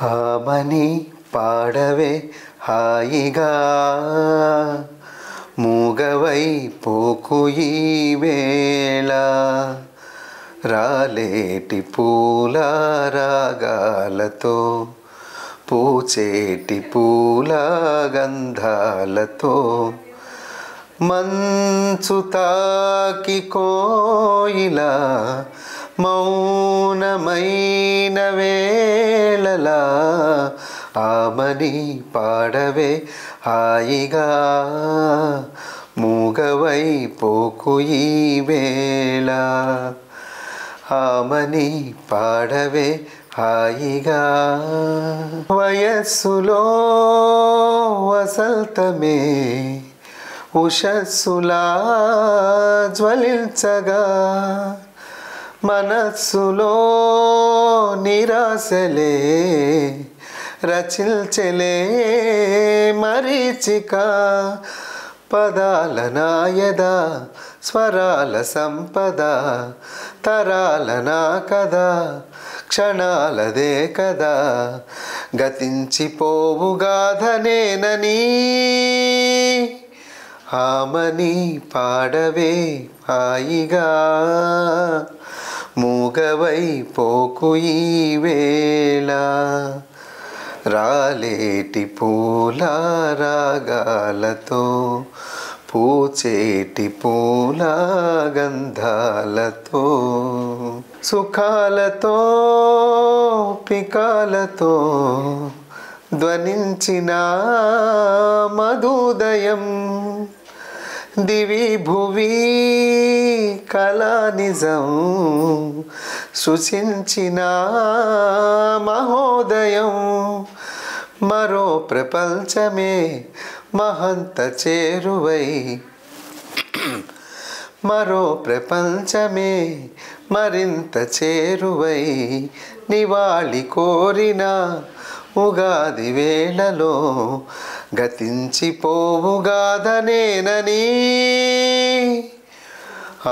ఆమని పాడవే హాయిగా మూగవై పోకు ఈ వేళ రాలేటి పూల రాగాలతో పూచేటి పూల గంధాలతో మంచు తాకి కోయిలా మౌనమైన వేళలా ఆమని పాడవే హాయిగా మూగవై పోకు ఈ వేళ ఆమని పాడవే హాయిగా వయస్సులో వసంతమే ఉషస్సులా జ్వలించగా మనస్సులో నిరాశలే రచిల్చెలే మరీచిక పదాల నాయద స్వరాల సంపద తరాల నా కదా క్షణాలదే కదా గతించిపోవుగాధనేనని ఆమని పాడవే హాయిగా మూగవై పోకు ఈ వేళ రాలేటి పూల రాగాలతో పూచేటి పూల గంధాలతో సుఖాలతో పికాలతో ధ్వనించిన మధుదయం దివి భువి కళా నిజం సృశించిన మహోదయం మరో ప్రపంచమే మహంత చేరువై మరో ప్రపంచమే మరింత చేరువై నివాళి కోరిన ఉగాది వేళలో గతించిపోవుగాధనేనని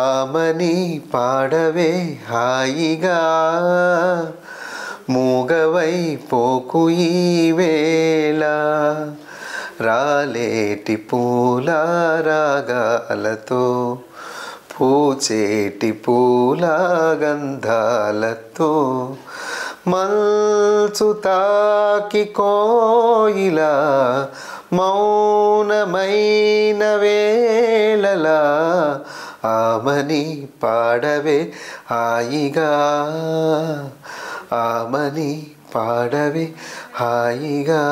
ఆమని పాడవే హాయిగా మూగవై పోకు ఈ వేళ రాలేటి పూల రాగాలతో పూచేటి పూల గంధాలతో మంచు తాకి కోయిలా మౌనమైన వేళలా ఆమని పాడవే హాయిగా ఆమని పాడవే హాయిగా.